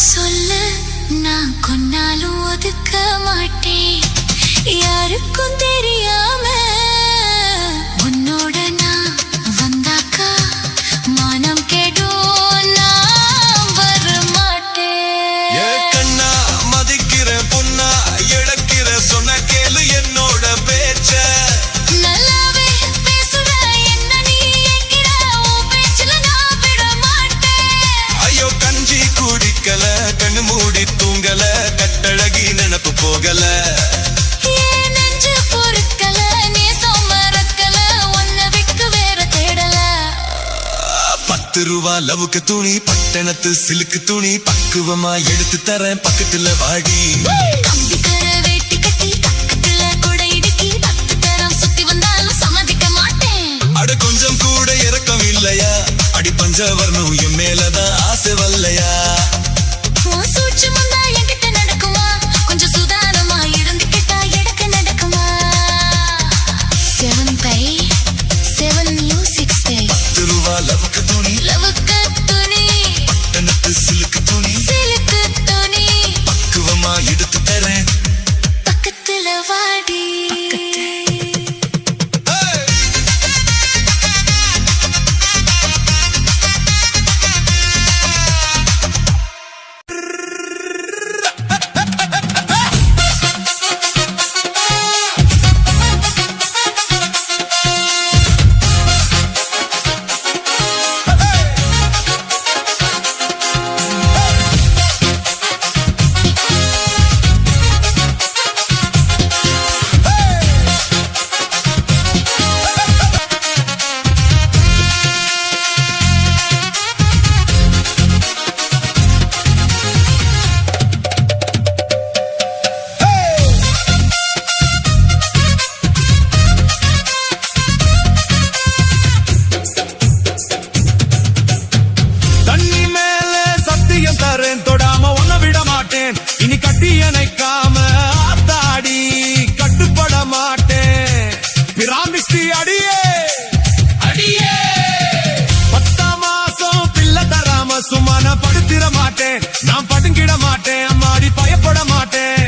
சொல்லு நான் கொன்னாலும் ஒதுக்க மாட்டேன் யாருக்கும் தெரியாம உன்னோட நான் வந்தாக்கா மனம் கெடும் நான் வர மாட்டேன் கண்ணா மதிக்கிற பொண்ணா இழக்கிற சொன்ன கேளு என்னோட பேச்ச நல்லாவே பேசுற என்ன நீ என்கிற உன் பேச்சுல நான் விட மாட்டேன் ஐயோ கஞ்சி குடிக்கல கண்ணு மூடி தூங்கல கட்டழகி நினப்பு போகல நெஞ்சு பொறுக்கல நீ சோமரக்கல உன்னை விட்டு வேற தேடல 10 ரூபா லவுக்கு துணி பட்டணத்து சிலுக்கு துணி பக்குவமா எடுத்து தரேன் பக்கத்துல வாடி கம்பிக்கர வேட்டி கட்டி பக்கத்துல கூட இடுக்கி 10 தரம் சுத்தி வந்தாலும் சம்மதிக்க மாட்டேன் அட கொஞ்சம் கூட இறக்கம் இல்லையா அடி பஞ்ச வரணும் என் மேலதான் ஆசை வல்லையா உன் சூட்சமம் தான் என்கிட்ட நடக்குமா கொஞ்சம் சுதாரணமா இருந்துக்கிட்டா எனக்கு நடக்குமா 7 pay 7 music stay 10 ரூபா லவுக்கு துணி லவுக்கு துணி பட்டணத்து சிலுக்கு துணி சிலுக்கு துணி பக்குவமா எடுத்து தரேன் பக்கத்துல வாடி தொடாம ஒன்ன விட மாட்டேன் இனி கட்டி அணைக்காம ஆத்தாடி கட்டுப்பட மாட்டேன் பிராமிஸ்தி அடியே அடியே 10 மாசம் பிள்ளை தராம சும்மா படுத்திட மாட்டேன் நான் படுங்கிட மாட்டேன் அம்மாடி பயப்பட மாட்டேன்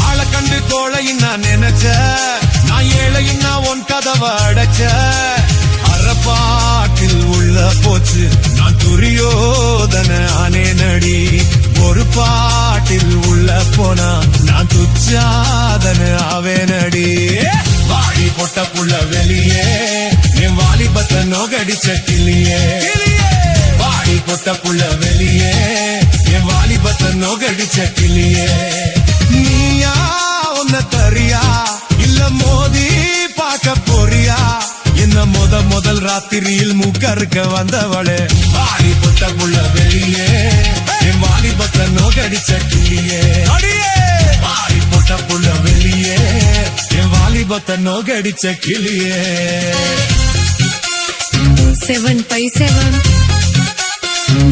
ஆளை கண்டு கோழையின் நான் நினைச்ச நான் ஏழையின் நான் உன் கதவை அடைச்ச அறப்பாட்டில் உள்ள போச்சு நான் துரியோதன ஆனே நடி ஒரு பாட்டில் உள்ள போனா நான் துச்சாதன ஆவே நடி வாடி பொட்ட புள்ள வெளியே என் வாலிபத்தை நோகடிச்ச கிளியே வாடி பொட்ட புள்ள வெளியே என் வாலிபத்தை நோகடிச்ச கிளியே கிளியே நீயா உன்ன தரியா இல்ல மோதி பார்க்க போறியா என்ன முதல் ராத்திரியில் மூக்கறுக்க வந்தவளே வாடி புட்ட புள்ள வெளியே என் வாலிபத்தை நோகடிச்ச கிளியே அடியே வாடி புட்ட புள்ள வெளியே என் வாலிபத்தை நோகடிச்ச கிளியே 7x7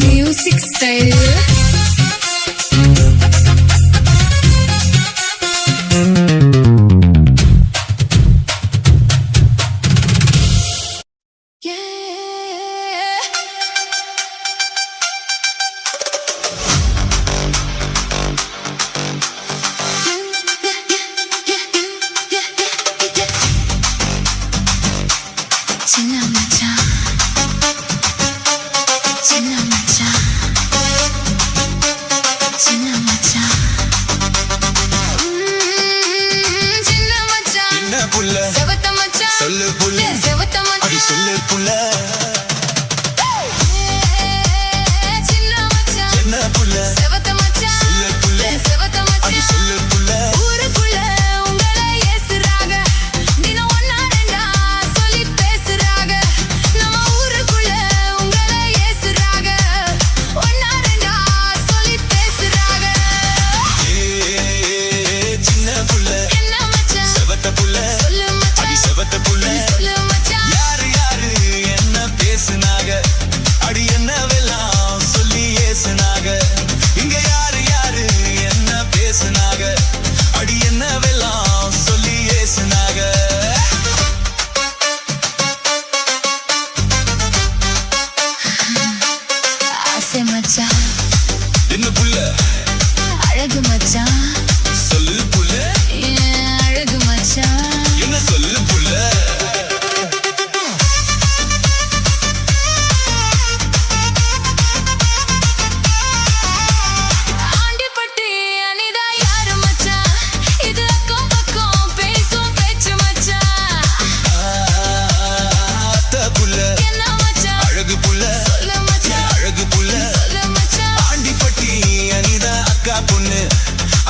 Music Style. சின்ன மச்சான் சின்ன மச்சான் சின்ன மச்சான் சின்ன மச்சான் என்ன புள்ள செவத்த மச்சான் சொல்லு புள்ள செவத்த அடி மச்சான் சொல்லு புள்ள சின்ன மச்சான் என்ன புள்ள செவத்த மச்சான் சொல்லு புள்ள செவத்த அடி மச்சான் சொல்லு புள்ள ஊருக்குள்ள உங்களை ஏசுறாக தினம் ஒன்னா ரெண்டா சொல்லி பேசுறாக நம்ம ஊருக்குள்ள உங்களை ஏசுறாக ஒன்னா ரெண்டா சொல்லி பேசுறாக சின்ன புள்ள என்ன மச்சான் செவத்த புள்ள சொல்லு அடி மச்சான் செவத்த புள்ள சொல்லு மச்சான் யாரு யாரு என்ன பேசுனாக அடி என்னவெல்லாம் சொல்லி ஏசுனாக இங்க யாரு யாரு என்ன பேசுனாக அடி என்னவெல்லாம் சொல்லி ஏசுனாக ஆசை மச்சான் என்ன புள்ள அழகு மச்சான் சொல்லு புள்ள ஏன் அழகு மச்சான் என்ன சொல்லு புள்ள ஆண்டிப்பட்டி அனிதா யாரு மச்சான் இது அக்கம் பக்கம் பேசும் பேச்சு மச்சான் அத்த புள்ள என்ன மச்சான் அழகு புள்ள சொல்லு மச்சான் அழகு புள்ள சொல்லு மச்சான் ஆண்டிப்பட்டி அனிதா அக்கா பொண்ணு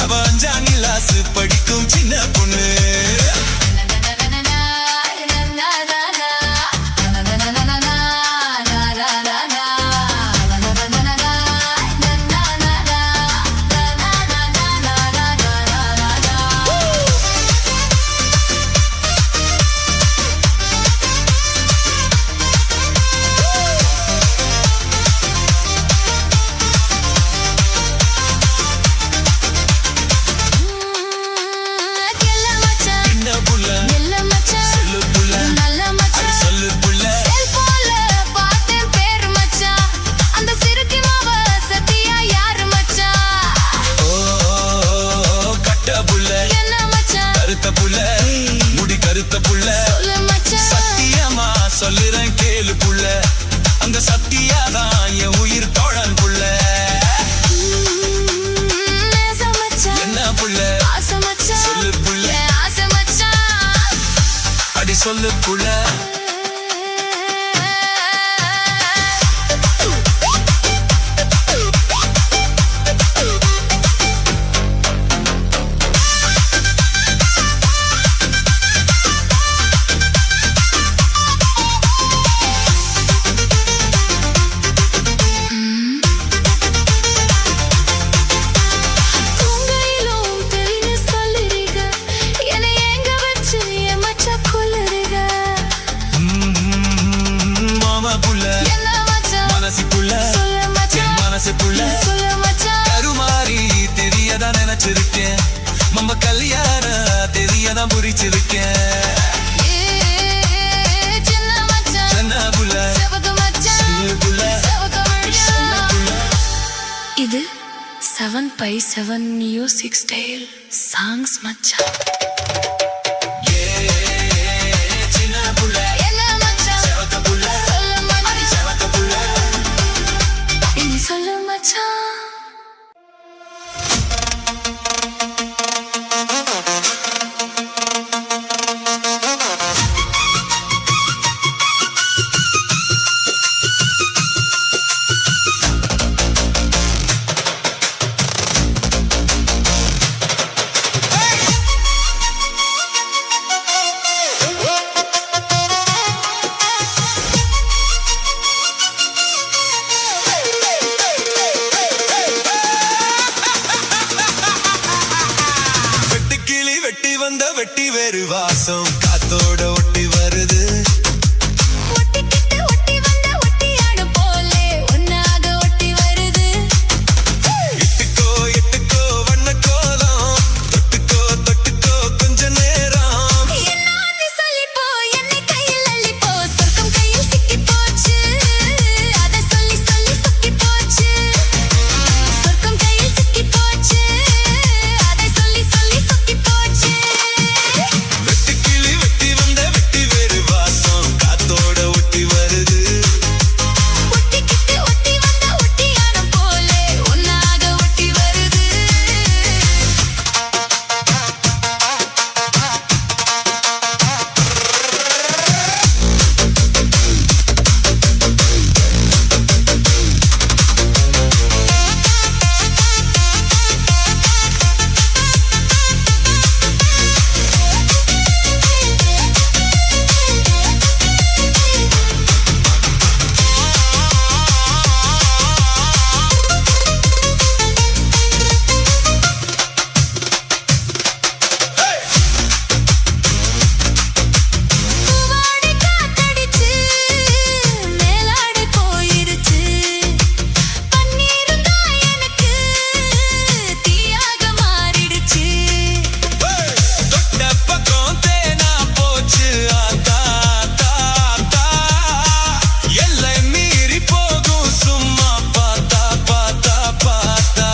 அவ 5ஆம் கிளாஸ் படிக்கும் சின்ன பொண்ணு கெல்ல மச்சான் என்ன புள்ள கெல்ல மச்சான் சொல்லு புள்ள நல்ல அடி மச்சான் சொல்லு புள்ள செல்போன்ல பார்த்தேன் பேரு மச்சான் அந்த சிறுக்கி மாவ சத்தியா யாரு மச்சான் ஓ கட்ட புள்ள என்ன மச்சான் கருத்த புள்ள முடி கருத்த புள்ள சொல்லு மச்சான் சத்தியமா சொல்லுறேன் கேளு புள்ள அந்த சத்தியாதான் என் உயிர் தோழன் புள்ள நேச மச்சான் என்ன புள்ள ஆசை மச்சான் சொல்லு புள்ள என் ஆசை மச்சான் அடி சொல்லு புள்ள தூங்கையிலும் தெரின்னு சொல்லுறீங்க என்னை எங்க வச்சு என் மச்சான் கொல்லுறீங்க மாமா புள்ள என்ன மச்சான் மனசு புள்ள சொல்லு என் மச்சான் மனசு புள்ள சொல்லு மச்சான் கருமாறி தெரியதா நினைச்சிருக்கேன் நம்ம கல்யாண தெரியதான் புரிச்சிருக்கேன் சின்ன மச்சான் சின்ன புள்ள செவக்க மச்சான் சொல்லு புள்ள செவக்க சொல்லு மச்சான் புள்ள இது 7x7 Music Style Songs மச்சான். சின்ன புள்ள என்ன மச்சான் செவத்த புள்ள சொல்லு மச்சான் செவத்த புள்ள இனி சொல்லு மச்சான் வந்த வெட்டி வேறு வாசம் காத்தோட ஒட்டி வருது ஒட்டிக்கிட்டு ஒட்டி வந்த ஒட்டியாடு போலே ஒன்னாக ஒட்டி வருது இட்டுக்கோ இட்டுக்கோ வண்ண கோலம் தொட்டுக்கோ தொட்டுக்கோ கொஞ்ச நேரம் என்னான்னு சொல்லிப்போ என்னை கையில் அள்ளிப்போ சொர்க்கம் கையில் சிக்கி போச்சு அதை சொல்லி சொல்லி சுக்கி போச்சு சொர்க்கம் கையில் சிக்கி போச்சு அதை சொல்லி சொல்லி சுக்கி போச்சு வெட்டு கிளி வெட்டி வந்த வெட்டி வேறு வாசம் காத்தோட ஒட்டி வருது ஒட்டிக்கிட்டு ஒட்டி வந்த ஒட்டியாடு போலே ஒன்னாக ஒட்டி வருது பூவாடை காத்தடிச்சு மேலாடை போயிருச்சு பன்னீரும் தான் எனக்கு தீயாக மாறிடுச்சு தொட்ட பக்கம் தேனா போச்சு ஆத்தா ஆத்தா எல்லை மீறி போகும் சும்மா பார்த்தா பார்த்தா பார்த்தா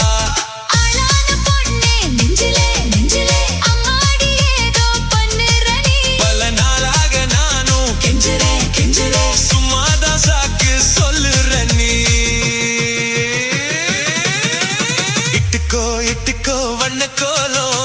ஆளான பொண்ணே நெஞ்சிலே நெஞ்சிலே அம்மாடி ஏதோ பண்ணுற நீ பல நாளாக நானும் கெஞ்சுறே கெஞ்சுறே சும்மாதான் சாக்கு சொல்லுற நீ இட்டுக்கோ இட்டுக்கோ வண்ண கோலம்